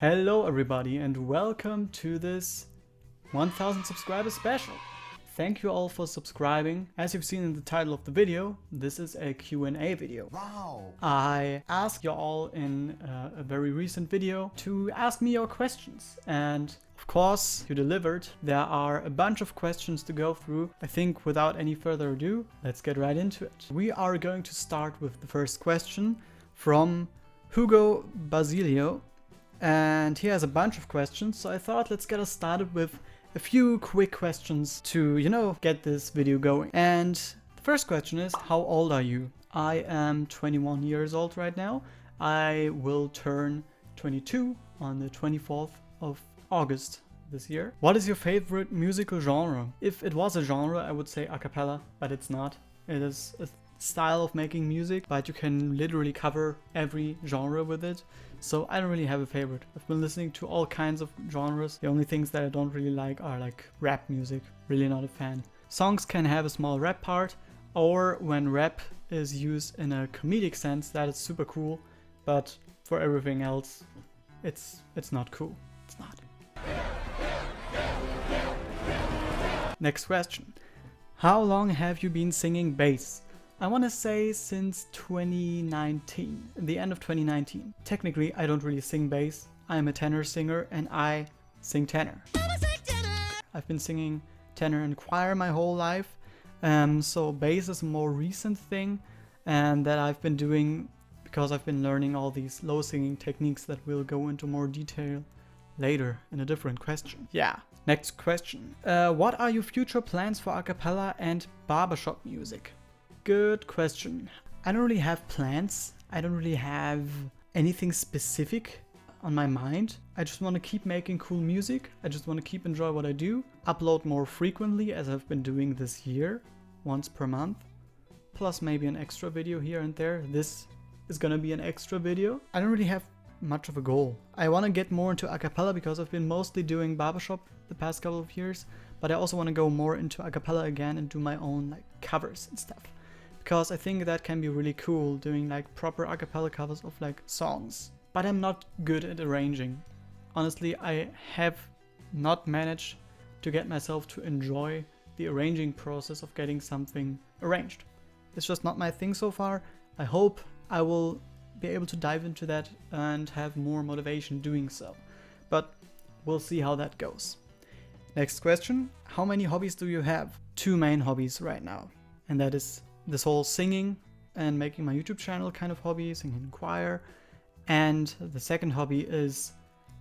Hello everybody and welcome to this 1000 subscriber special. Thank you all for subscribing. As you've seen in the title of the video, this is a Q&A video. Wow! I asked you all in a very recent video to ask me your questions, and of course you delivered. There are a bunch of questions to go through. I think without any further ado, let's get right into it. We are going to start with the first question from Hugo Basilio. And he has a bunch of questions, so I thought let's get us started with a few quick questions to, get this video going. And the first question is, how old are you? I am 21 years old right now. I will turn 22 on the 24th of August this year. What is your favorite musical genre? If it was a genre, I would say a cappella, but it's not. It is a style of making music, but you can literally cover every genre with it. So I don't really have a favorite. I've been listening to all kinds of genres. The only things that I don't really like are like rap music. Really not a fan. Songs can have a small rap part, or when rap is used in a comedic sense, that is super cool. But for everything else, it's not cool. It's not. Next question. How long have you been singing bass? I want to say since 2019, the end of 2019. Technically, I don't really sing bass. I'm a tenor singer and I sing tenor. I've been singing tenor in choir my whole life. So bass is a more recent thing and that I've been doing because I've been learning all these low singing techniques that we'll go into more detail later in a different question. Yeah. Next question. What are your future plans for a cappella and barbershop music? Good question. I don't really have plans. I don't really have anything specific on my mind. I just want to keep making cool music. I just want to keep enjoy what I do. Upload more frequently as I've been doing this year, once per month. Plus maybe an extra video here and there. This is gonna be an extra video. I don't really have much of a goal. I want to get more into a cappella because I've been mostly doing barbershop the past couple of years. But I also want to go more into a cappella again and do my own like covers and stuff. Because I think that can be really cool, doing like proper a cappella covers of like songs. But I'm not good at arranging. Honestly, I have not managed to get myself to enjoy the arranging process of getting something arranged. It's just not my thing so far. I hope I will be able to dive into that and have more motivation doing so. But we'll see how that goes. Next question. How many hobbies do you have? 2 main hobbies right now. And that is this whole singing and making my YouTube channel kind of hobby, singing in choir. And the second hobby is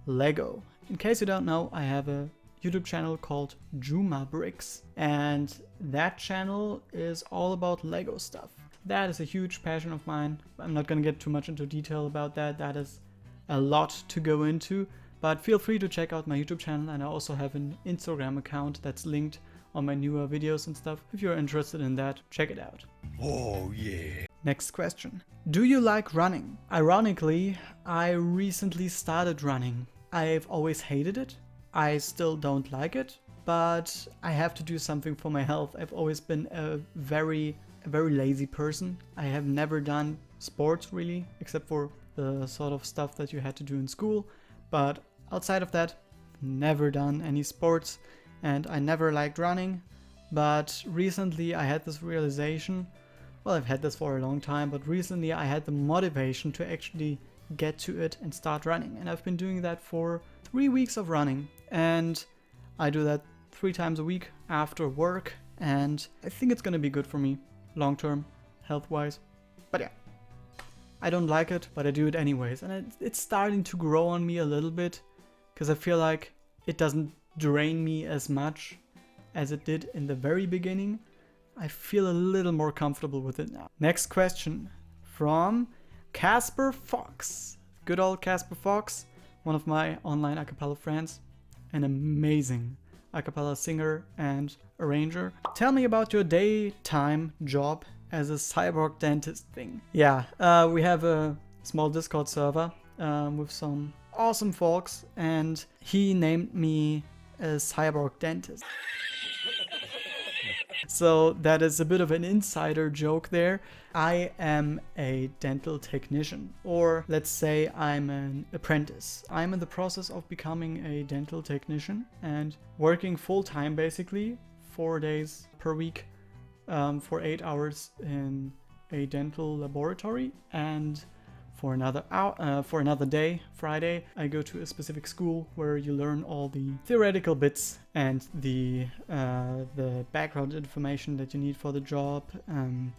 Lego. In case you don't know, I have a YouTube channel called Juma Bricks. And that channel is all about Lego stuff. That is a huge passion of mine. I'm not gonna get too much into detail about that. That is a lot to go into. But feel free to check out my YouTube channel, and I also have an Instagram account that's linked on my newer videos and stuff. If you're interested in that, check it out. Oh yeah! Next question. Do you like running? Ironically, I recently started running. I've always hated it. I still don't like it, but I have to do something for my health. I've always been a very lazy person. I have never done sports really, except for the sort of stuff that you had to do in school. But outside of that, never done any sports. And I never liked running, but recently I had this realization. Well, I've had this for a long time, but recently I had the motivation to actually get to it and start running. And I've been doing that for 3 weeks of running. And I do that 3 times a week after work. And I think it's gonna be good for me long term, health-wise. But yeah, I don't like it, but I do it anyways. And it's starting to grow on me a little bit because I feel like it doesn't drain me as much as it did in the very beginning. I feel a little more comfortable with it now. Next question from Casper Fox. Good old Casper Fox, one of my online a cappella friends, an amazing a cappella singer and arranger. Tell me about your daytime job as a cyborg dentist thing. Yeah, we have a small Discord server with some awesome folks, and he named me a cyborg dentist. So that is a bit of an insider joke there. I am a dental technician, or let's say I'm an apprentice. I'm in the process of becoming a dental technician and working full time, basically 4 days per week, for 8 hours in a dental laboratory, and for another day, Friday, I go to a specific school where you learn all the theoretical bits and the background information that you need for the job.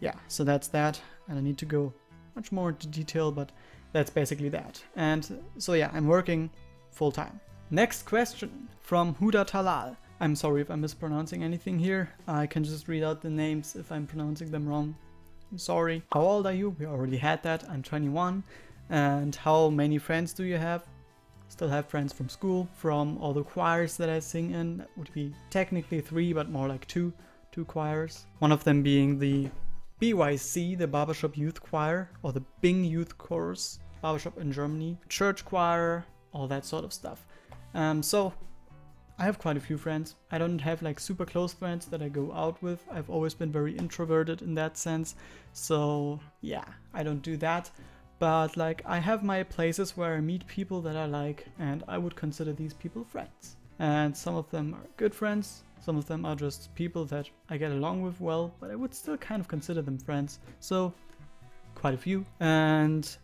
Yeah, so that's that. And I need to go much more into detail, but that's basically that. And so yeah, I'm working full time. Next question from Huda Talal. I'm sorry if I'm mispronouncing anything here. I can just read out the names if I'm pronouncing them wrong. I'm sorry. How old are you? We already had that. I'm 21. And how many friends do you have? Still have friends from school, from all the choirs that I sing in. That would be technically 3, but more like 2 choirs. One of them being the BYC, the Barbershop Youth Choir, or the Bing Youth Chorus, Barbershop in Germany, church choir, all that sort of stuff. So I have quite a few friends. I don't have like super close friends that I go out with. I've always been very introverted in that sense. So yeah, I don't do that. But like I have my places where I meet people that I like, and I would consider these people friends. And some of them are good friends. Some of them are just people that I get along with well, but I would still kind of consider them friends. So quite a few. And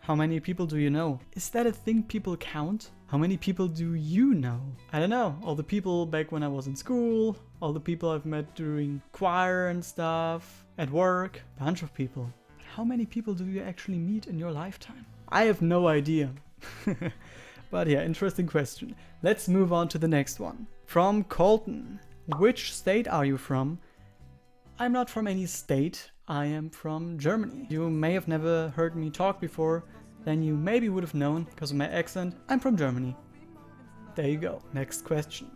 how many people do you know? Is that a thing people count? How many people do you know? I don't know. All the people back when I was in school, all the people I've met during choir and stuff, at work, a bunch of people. But how many people do you actually meet in your lifetime? I have no idea. But yeah, interesting question. Let's move on to the next one. From Colton. Which state are you from? I'm not from any state. I am from Germany. You may have never heard me talk before. Then you maybe would have known because of my accent. I'm from Germany. There you go. Next question.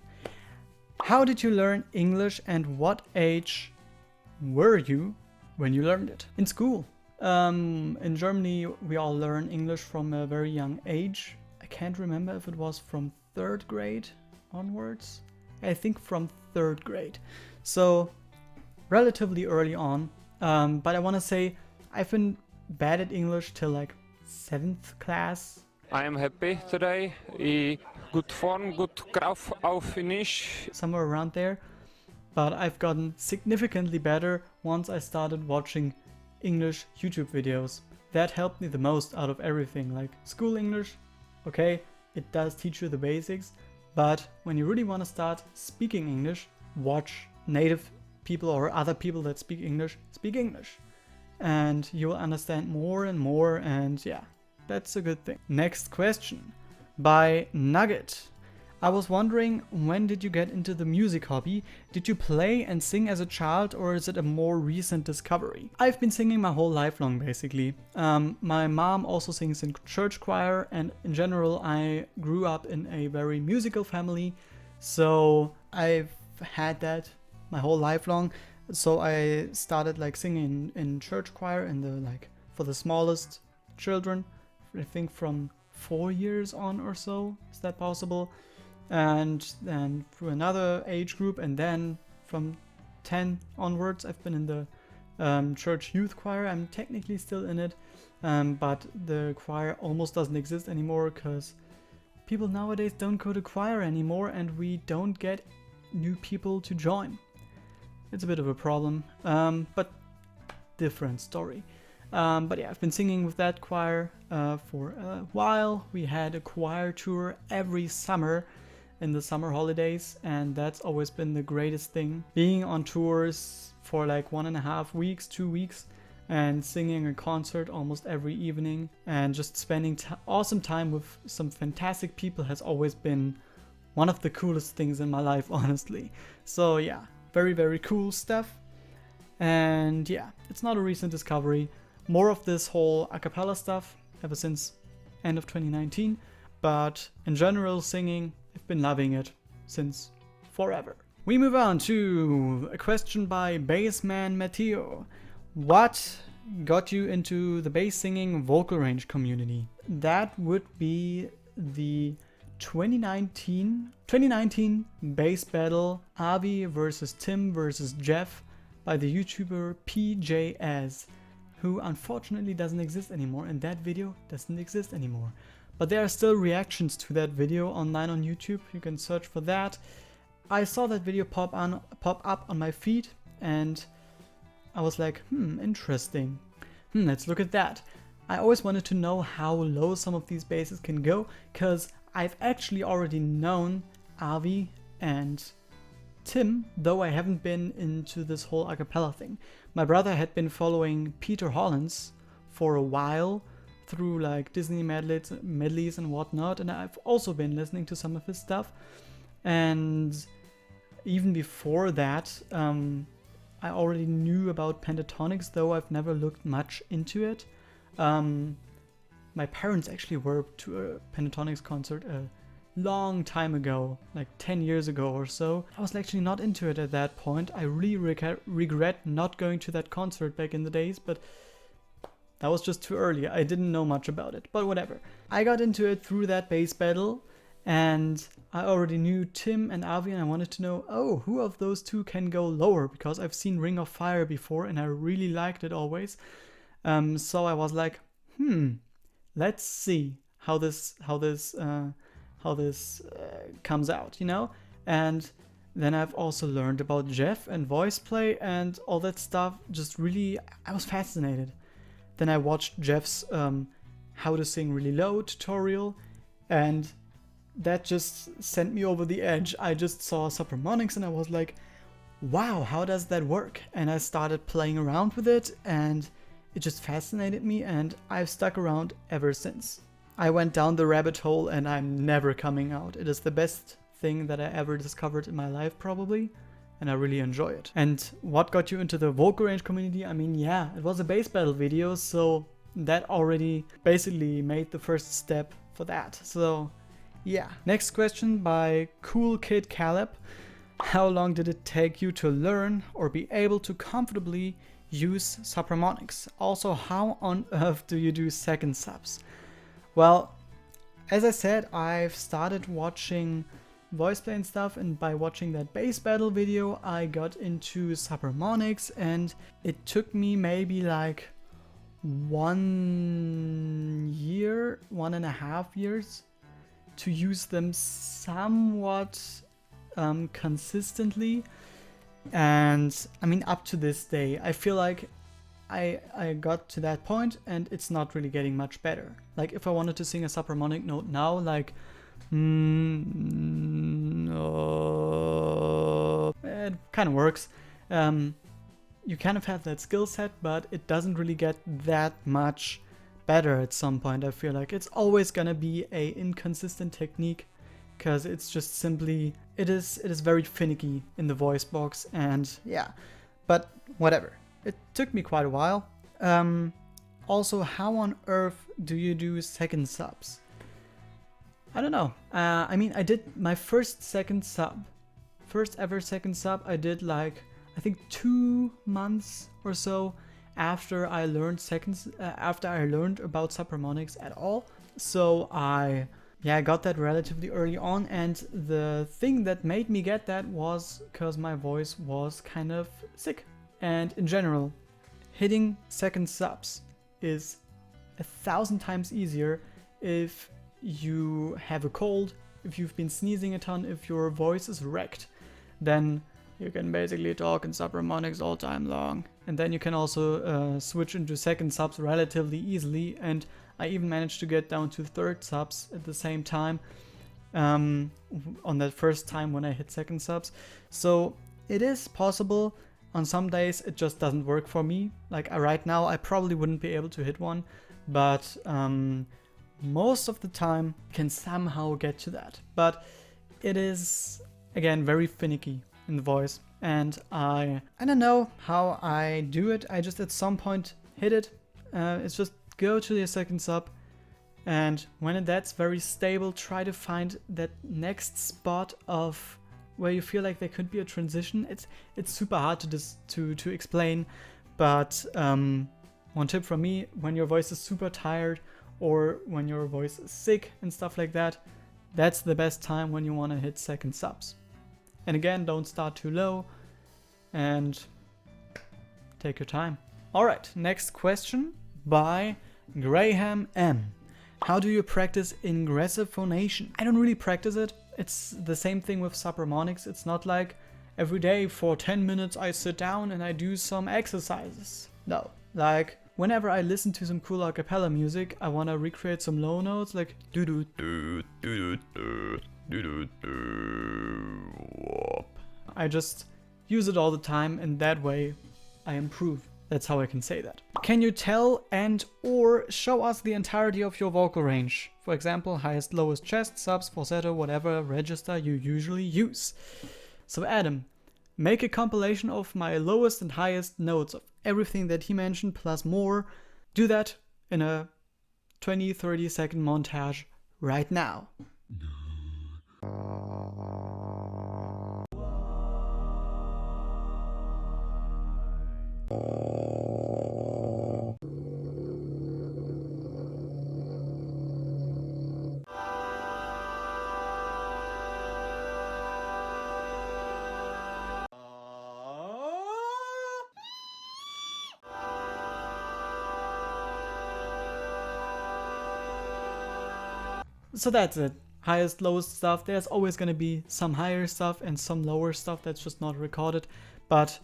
How did you learn English and what age were you when you learned it? In school. In Germany, we all learn English from a very young age. I can't remember if it was from 3rd grade onwards. I think from 3rd grade. So relatively early on. But I want to say I've been bad at English till like 7th class. I am happy today. Good form, good graph auf finish. Somewhere around there. But I've gotten significantly better once I started watching English YouTube videos. That helped me the most out of everything. Like school English, okay, it does teach you the basics. But when you really want to start speaking English, watch native people or other people that speak English. And you will understand more and more, and yeah, that's a good thing. Next question by Nugget. I was wondering, when did you get into the music hobby? Did you play and sing as a child, or is it a more recent discovery? I've been singing my whole life long, basically. My mom also sings in church choir, and in general I grew up in a very musical family, so I've had that my whole life long. So I started like singing in church choir for the smallest children, I think from 4 years on or so. Is that possible? And then through another age group, and then from 10 onwards I've been in the church youth choir. I'm technically still in it, but the choir almost doesn't exist anymore because people nowadays don't go to choir anymore, and we don't get new people to join. It's a bit of a problem, but different story. But yeah, I've been singing with that choir for a while. We had a choir tour every summer in the summer holidays, and that's always been the greatest thing. Being on tours for like 1.5 weeks, 2 weeks, and singing a concert almost every evening, and just spending awesome time with some fantastic people has always been one of the coolest things in my life, honestly. So yeah. Very, very cool stuff. And yeah, it's not a recent discovery. More of this whole a cappella stuff ever since end of 2019. But in general, singing, I've been loving it since forever. We move on to a question by Bassman Matteo. What got you into the bass singing vocal range community? That would be the 2019 bass battle, Avi versus Tim versus Geoff. by the YouTuber PJS, who unfortunately doesn't exist anymore, and that video doesn't exist anymore. But there are still reactions to that video online on YouTube. You can search for that. I saw that video pop up on my feed, and I was like, interesting. Let's look at that. I always wanted to know how low some of these basses can go, because I've actually already known Avi and Tim, though I haven't been into this whole a cappella thing. My brother had been following Peter Hollins for a while through like Disney medleys and whatnot, and I've also been listening to some of his stuff. And even before that, I already knew about pentatonics, though I've never looked much into it. My parents actually were to a pentatonics concert a long time ago, like 10 years ago or so. I was actually not into it at that point. I really regret not going to that concert back in the days, but that was just too early. I didn't know much about it, but whatever. I got into it through that bass battle, and I already knew Tim and Avi, and I wanted to know, oh, who of those two can go lower, because I've seen Ring of Fire before and I really liked it always. So I was like, let's see how this comes out, you know? And then I've also learned about Geoff and voice play and all that stuff. Just really, I was fascinated. Then I watched Geoff's how to sing really low tutorial, and that just sent me over the edge. I just saw Subharmonics and I was like, wow, how does that work? And I started playing around with it, and it just fascinated me, and I've stuck around ever since. I went down the rabbit hole and I'm never coming out. It is the best thing that I ever discovered in my life, probably, and I really enjoy it. And what got you into the vocal range community? I mean, yeah, it was a bass battle video, so that already basically made the first step for that. So yeah. Next question by Cool Kid Caleb. How long did it take you to learn or be able to comfortably use Subharmonics? Also, how on earth do you do second subs? Well, as I said, I've started watching voice play and stuff, and by watching that bass battle video, I got into Subharmonics, and it took me maybe like 1 year, 1.5 years to use them somewhat consistently. And I mean, up to this day, I feel like I got to that point and it's not really getting much better. Like if I wanted to sing a subharmonic note now, like it kind of works. You kind of have that skill set, but it doesn't really get that much better at some point. I feel like it's always gonna be a inconsistent technique, because it's just simply, it is very finicky in the voice box, and yeah, but whatever. It took me quite a while. Also, how on earth do you do second subs? I don't know. I mean, I did my first ever second sub, I did like, I think 2 months or so after I learned about Subharmonics at all. So I got that relatively early on, and the thing that made me get that was because my voice was kind of sick. And in general, hitting second subs is 1,000 times easier if you have a cold, if you've been sneezing a ton, if your voice is wrecked. Then you can basically talk in Subharmonics all time long. And then you can also switch into second subs relatively easily. And I even managed to get down to third subs at the same time on that first time when I hit second subs. So it is possible. On some days it just doesn't work for me. Like right now I probably wouldn't be able to hit one, but most of the time you can somehow get to that. But it is, again, very finicky in the voice, and I don't know how I do it. I just at some point hit it. It's just go to the second sub, and when that's very stable, try to find that next spot of where you feel like there could be a transition. It's super hard to explain, but one tip from me: when your voice is super tired or when your voice is sick and stuff like that, that's the best time when you want to hit second subs. And again, don't start too low, and Take your time. Alright, next question by Graham M. How do you practice Ingressive phonation? I don't really practice it. It's the same thing with Subharmonics. It's not like every day for 10 minutes I sit down and I do some exercises. No, like whenever I listen to some cool a cappella music, I want to recreate some low notes like do do do do do do do. I just use it all the time, and that way I improve. That's how I can say that. Can you tell and or show us the entirety of your vocal range? For example, highest, lowest, chest, subs, falsetto, whatever register you usually use. So Adam, make a compilation of my lowest and highest notes of everything that he mentioned plus more. Do that in a 20-30 second montage right now. So that's it. Highest, lowest stuff. There's always going to be some higher stuff and some lower stuff that's just not recorded. But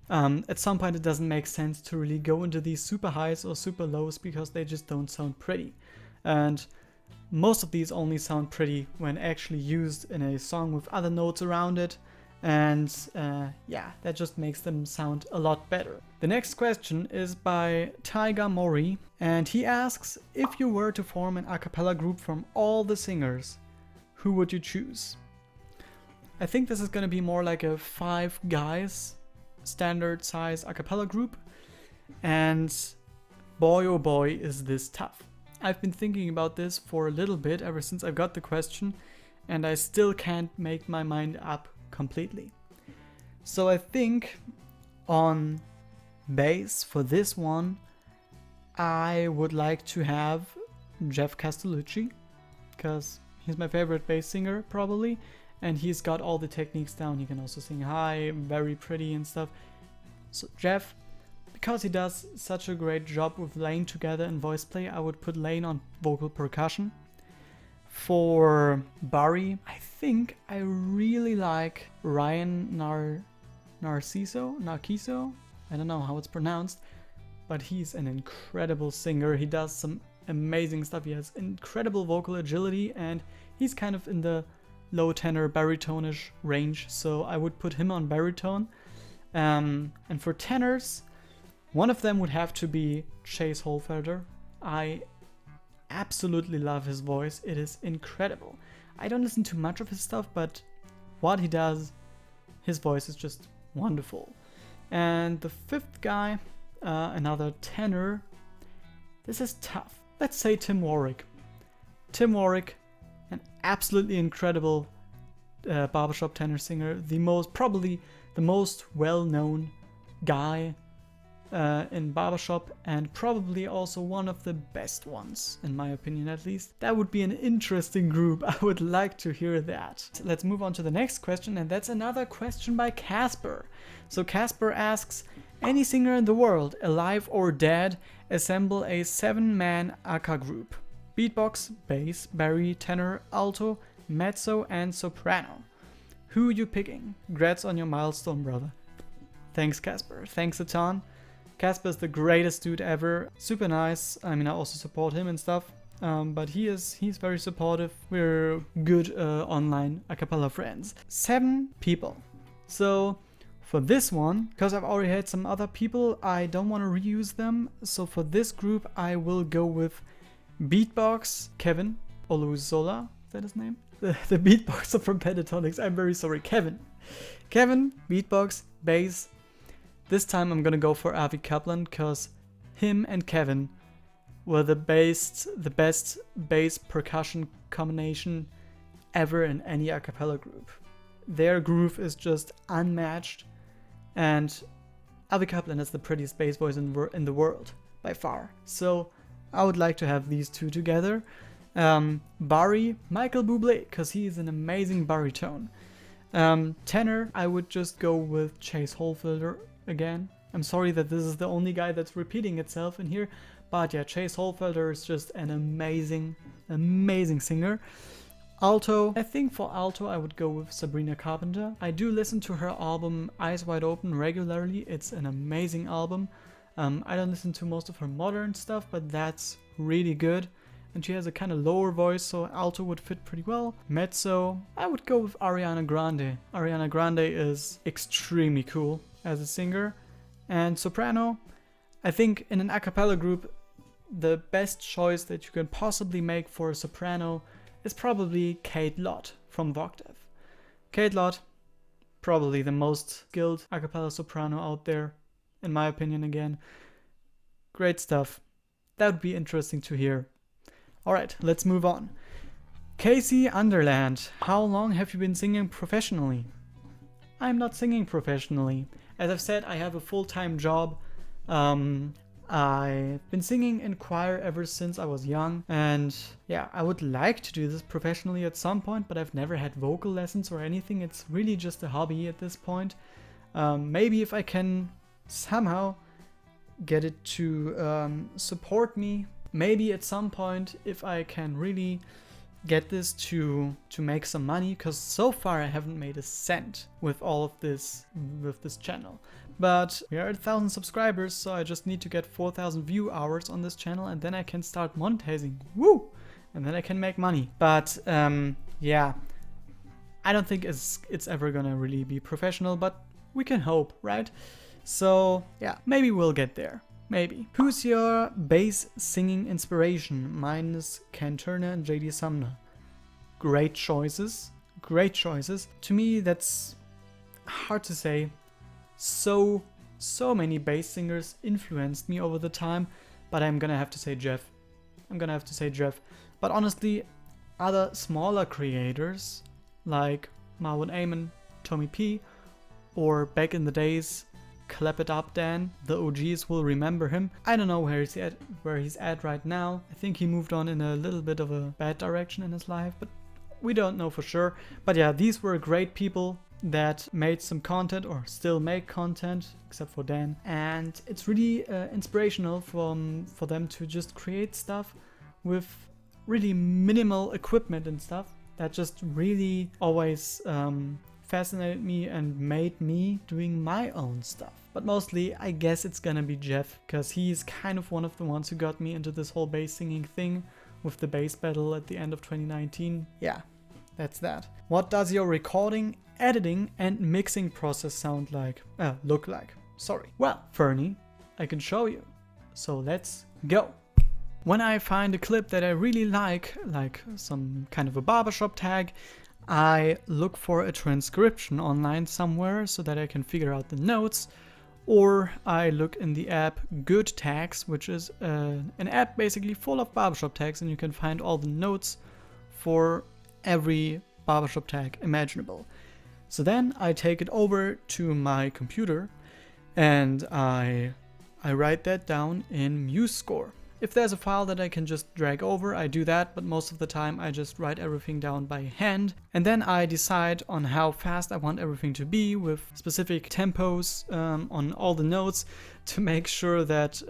at some point it doesn't make sense to really go into these super highs or super lows because they just don't sound pretty. And most of these only sound pretty when actually used in a song with other notes around it. And yeah, that just makes them sound a lot better. The next question is by Taiga Mori, and he asks, if you were to form an a cappella group from all the singers, who would you choose? I think this is going to be more like a 5 guys standard size a cappella group, and boy oh boy is this tough. I've been thinking about this for a little bit ever since I got the question, and I still can't make my mind up completely. So I think on bass for this one I would like to have Geoff Castellucci, because he's my favorite bass singer probably, and he's got all the techniques down. He can also sing high, very pretty and stuff. So Geoff, because he does such a great job with Lane together in voice play, I would put Lane on vocal percussion. For Barry, I think I really like Ryan Narciso, I don't know how it's pronounced, but he's an incredible singer. He does some amazing stuff. He has incredible vocal agility, and he's kind of in the low tenor baritone-ish range, so I would put him on baritone. And for tenors, one of them would have to be Chase Holfelder. I absolutely love his voice. It is incredible. I don't listen to much of his stuff, but what he does, his voice is just wonderful. And the 5th guy, another tenor. This is tough. Let's say Tim Warwick. Tim Warwick, an absolutely incredible barbershop tenor singer. Probably the most well-known guy in barbershop, and probably also one of the best ones, in my opinion at least. That would be an interesting group. I would like to hear that. Let's move on to the next question, and that's another question by Casper. So Casper asks, any singer in the world, alive or dead, assemble a 7-man aka group. Beatbox, bass, bari, tenor, alto, mezzo, and soprano. Who you picking? Grats on your milestone, brother. Thanks, Casper. Thanks a ton. Casper's the greatest dude ever. Super nice. I mean, I also support him and stuff. But he's very supportive. We're good online a cappella friends. 7 people. So for this one, because I've already had some other people, I don't want to reuse them. So for this group, I will go with Beatbox Kevin Oluzola. Is that his name? The beatboxer from Pentatonics. I'm very sorry. Kevin, beatbox, bass. This time I'm gonna go for Avi Kaplan, because him and Kevin were the best bass percussion combination ever in any a cappella group. Their groove is just unmatched, and Avi Kaplan has the prettiest bass voice in the world by far. So I would like to have these two together. Barry, Michael Bublé, because he is an amazing baritone. Tenor, I would just go with Chase Holfelder again. I'm sorry that this is the only guy that's repeating itself in here, but yeah, Chase Holfelder is just an amazing, amazing singer. Alto, I think for alto I would go with Sabrina Carpenter. I do listen to her album Eyes Wide Open regularly. It's an amazing album. I don't listen to most of her modern stuff, but that's really good. And she has a kind of lower voice, so alto would fit pretty well. Mezzo, I would go with Ariana Grande. Ariana Grande is extremely cool as a singer. And soprano, I think in an a cappella group, the best choice that you can possibly make for a soprano is probably Kate Lott from Voctave. Kate Lott, probably the most skilled a cappella soprano out there, in my opinion again. Great stuff. That would be interesting to hear. Alright, let's move on. Casey Underland, how long have you been singing professionally? I'm not singing professionally. As I've said, I have a full-time job. I've been singing in choir ever since I was young, and yeah, I would like to do this professionally at some point, but I've never had vocal lessons or anything. It's really just a hobby at this point. Maybe if I can somehow get it to support me, maybe at some point if I can really get this to make some money, because so far I haven't made a cent with all of this, with this channel. But we are at 1,000 subscribers, so I just need to get 4,000 view hours on this channel, and then I can start monetizing. Woo! And then I can make money. But yeah, I don't think it's ever gonna really be professional, but we can hope, right? So yeah, maybe we'll get there. Maybe. Who's your bass singing inspiration? Mine is Ken Turner and JD Sumner. Great choices. Great choices. To me, that's hard to say. So many bass singers influenced me over the time, but I'm gonna have to say Geoff. But honestly, other smaller creators like Marwan Amen, Tommy P, or back in the days, Clap It Up Dan, the OGs will remember him. I don't know where he's at right now. I think he moved on in a little bit of a bad direction in his life, but we don't know for sure. But yeah, these were great people that made some content, or still make content, except for Dan. And it's really inspirational for them to just create stuff with really minimal equipment and stuff. That just really always fascinated me and made me doing my own stuff. But mostly, I guess it's gonna be Geoff, because he's kind of one of the ones who got me into this whole bass singing thing with the bass battle at the end of 2019. Yeah, that's that. What does your recording, editing and mixing process sound like? Look like. Sorry. Well, Fernie, I can show you. So let's go. When I find a clip that I really like some kind of a barbershop tag, I look for a transcription online somewhere so that I can figure out the notes, or I look in the app Good Tags, which is an app basically full of barbershop tags, and you can find all the notes for every barbershop tag imaginable. So then I take it over to my computer and I write that down in MuseScore. If there's a file that I can just drag over, I do that, but most of the time I just write everything down by hand. And then I decide on how fast I want everything to be with specific tempos on all the notes to make sure that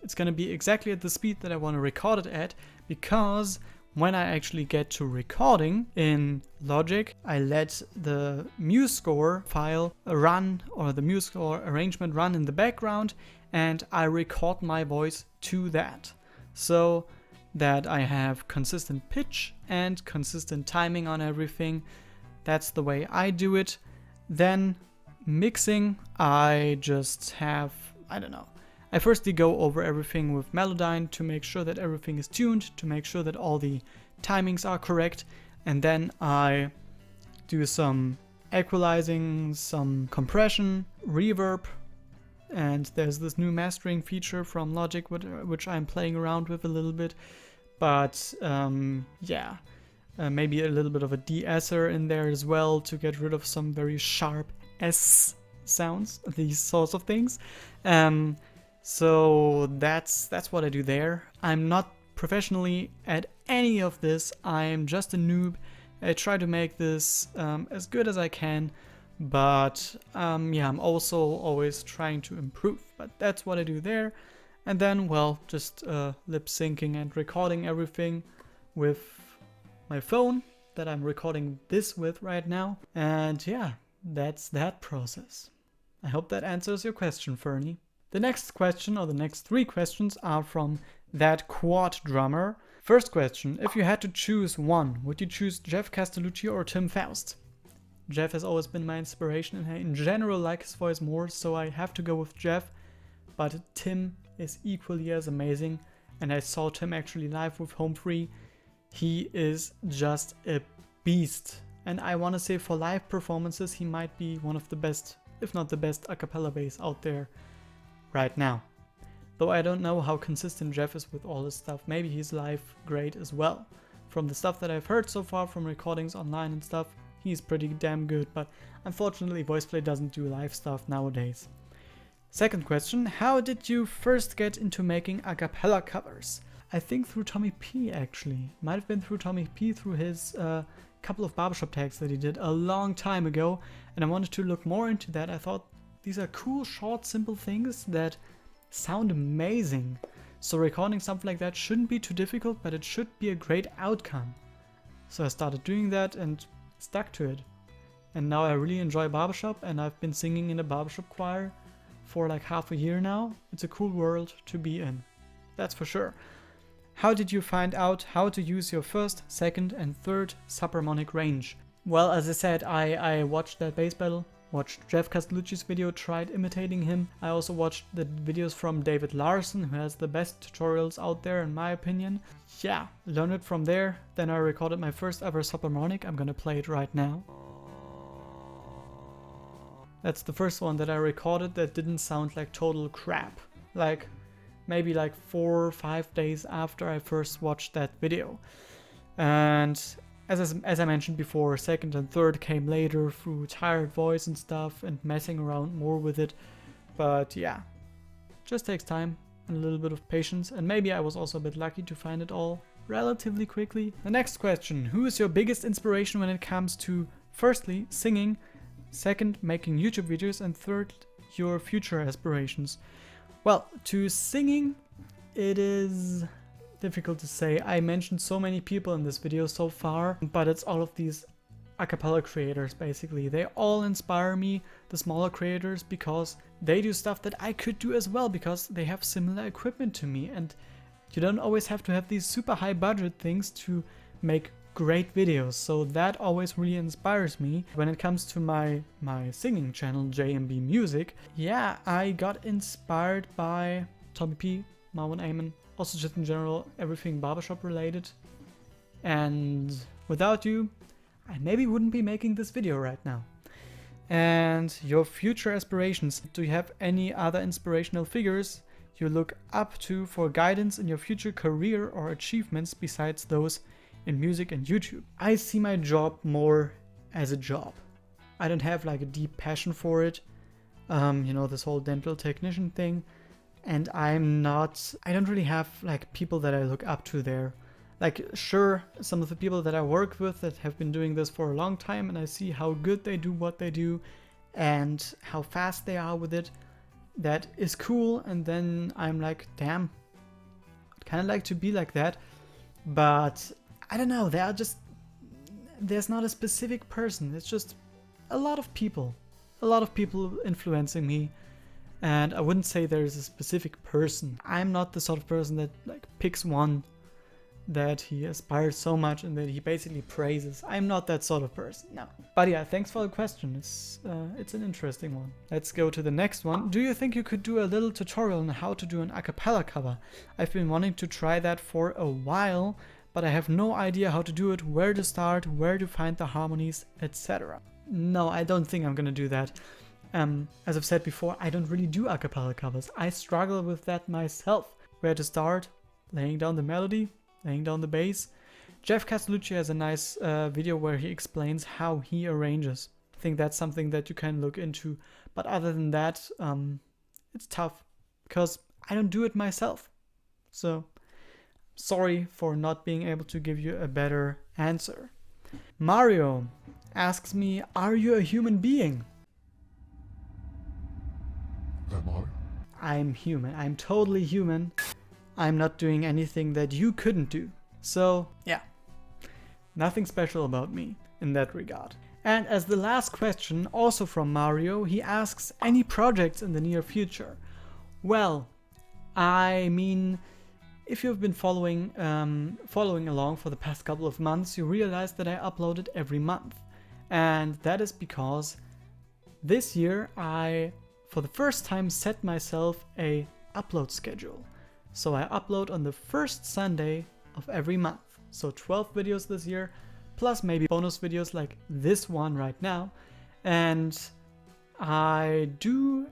it's going to be exactly at the speed that I want to record it at, because when I actually get to recording in Logic, I let the MuseScore file run, or the MuseScore arrangement run in the background, and I record my voice to that, so that I have consistent pitch and consistent timing on everything. That's the way I do it. Then mixing, I just have, I don't know. I firstly go over everything with Melodyne to make sure that everything is tuned, to make sure that all the timings are correct, and then I do some equalizing, some compression, reverb, and there's this new mastering feature from Logic which I'm playing around with a little bit. But yeah, maybe a little bit of a de-esser in there as well to get rid of some very sharp S sounds, these sorts of things. So that's what I do there. I'm not professionally at any of this. I'm just a noob. I try to make this as good as I can But yeah, I'm also always trying to improve. But that's what I do there. And then, well, just lip syncing and recording everything with my phone that I'm recording this with right now. And yeah, that's that process. I hope that answers your question, Fernie. The next question, or the next 3 questions, are from That Quad Drummer. First question, if you had to choose one, would you choose Geoff Castellucci or Tim Foust? Geoff has always been my inspiration, and I in general like his voice more, so I have to go with Geoff. But Tim is equally as amazing, and I saw Tim actually live with Home Free. He is just a beast, and I want to say for live performances he might be one of the best, if not the best, a cappella bass out there right now. Though I don't know how consistent Geoff is with all this stuff. Maybe he's live great as well. From the stuff that I've heard so far from recordings online and stuff, he's pretty damn good, but unfortunately VoicePlay doesn't do live stuff nowadays. Second question, how did you first get into making a cappella covers? I think through Tommy P actually. Might have been through Tommy P through his couple of barbershop tags that he did a long time ago, and I wanted to look more into that. I thought these are cool, short, simple things that sound amazing. So recording something like that shouldn't be too difficult, but it should be a great outcome. So I started doing that and stuck to it. And now I really enjoy barbershop, and I've been singing in a barbershop choir for like half a year now. It's a cool world to be in, that's for sure. How did you find out how to use your first, second and third subharmonic range? Well, as I said, I watched that bass battle, watched Geoff Castellucci's video, tried imitating him. I also watched the videos from David Larson, who has the best tutorials out there in my opinion. Yeah, learned it from there. Then I recorded my first ever subharmonic. I'm gonna play it right now. That's the first one that I recorded that didn't sound like total crap. Like maybe like 4 or 5 days after I first watched that video. And as I mentioned before, second and third came later through tired voice and stuff and messing around more with it. But yeah, just takes time and a little bit of patience, and maybe I was also a bit lucky to find it all relatively quickly. The next question, who is your biggest inspiration when it comes to, firstly, singing, second, making YouTube videos, and third, your future aspirations? Well, to singing, it is difficult to say. I mentioned so many people in this video so far, but it's all of these a cappella creators basically. They all inspire me, the smaller creators, because they do stuff that I could do as well, because they have similar equipment to me, and you don't always have to have these super high budget things to make great videos. So that always really inspires me. When it comes to my singing channel, JMB Music, yeah, I got inspired by Tommy P, Marwan Ayman, also just in general everything barbershop related. And without you, I maybe wouldn't be making this video right now. And your future aspirations, do you have any other inspirational figures you look up to for guidance in your future career or achievements besides those in music and YouTube? I see my job more as a job. I don't have like a deep passion for it. You know, this whole dental technician thing. And I don't really have like people that I look up to there. Like, sure, some of the people that I work with that have been doing this for a long time, and I see how good they do what they do and how fast they are with it. That is cool. And then I'm like, damn, I'd kind of like to be like that. But I don't know, there's not a specific person. It's just a lot of people influencing me. And I wouldn't say there's a specific person. I'm not the sort of person that like picks one that he aspires so much and that he basically praises. I'm not that sort of person, no. But yeah, thanks for the question. It's an interesting one. Let's go to the next one. Do you think you could do a little tutorial on how to do an a cappella cover? I've been wanting to try that for a while, but I have no idea how to do it, where to start, where to find the harmonies, etc. No, I don't think I'm gonna do that. As I've said before, I don't really do a cappella covers. I struggle with that myself. Where to start, laying down the melody, laying down the bass. Geoff Castellucci has a nice video where he explains how he arranges. I think that's something that you can look into. But other than that, it's tough because I don't do it myself. So sorry for not being able to give you a better answer. Mario, asks me, are you a human being? Am I? I'm human. I'm totally human. I'm not doing anything that you couldn't do. So, yeah. Nothing special about me in that regard. And as the last question, also from Mario, he asks, any projects in the near future? Well, I mean, if you've been following along for the past couple of months, you realize that I uploaded every month. And that is because this year I, for the first time, set myself a upload schedule. So I upload on the first Sunday of every month. So 12 videos this year, plus maybe bonus videos like this one right now. And I do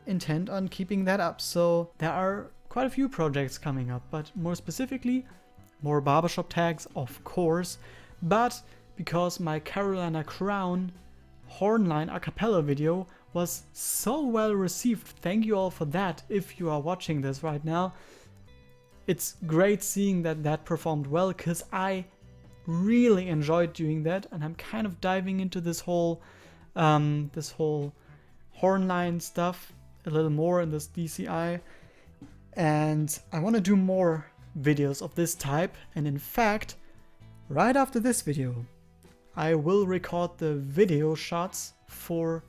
intend on keeping that up. So there are quite a few projects coming up, but more specifically, more barbershop tags, of course. But because my Carolina Crown hornline a cappella video was so well received, thank you all for that if you are watching this right now. It's great seeing that that performed well, because I really enjoyed doing that, and I'm kind of diving into this whole hornline stuff a little more in this DCI, and I want to do more videos of this type. And in fact, right after this video, I will record the video shots for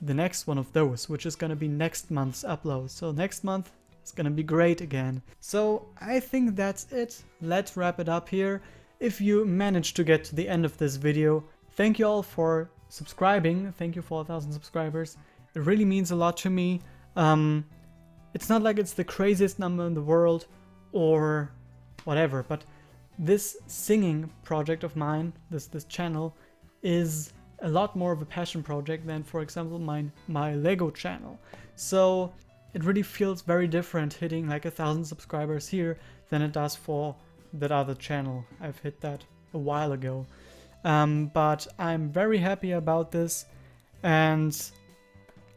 the next one of those, which is going to be next month's upload. So next month it's going to be great again. So I think that's it. Let's wrap it up here. If you managed to get to the end of this video, thank you all for subscribing. Thank you for 1,000 subscribers. It really means a lot to me. It's not like it's the craziest number in the world or whatever, but this singing project of mine, this channel, is a lot more of a passion project than, for example, my Lego channel. So it really feels very different hitting like 1,000 subscribers here than it does for that other channel. I've hit that a while ago. But I'm very happy about this. And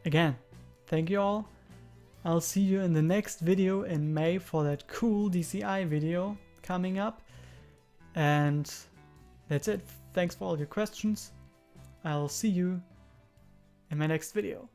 again, thank you all. I'll see you in the next video in May for that cool DCI video coming up. And that's it. Thanks for all your questions. I'll see you in my next video.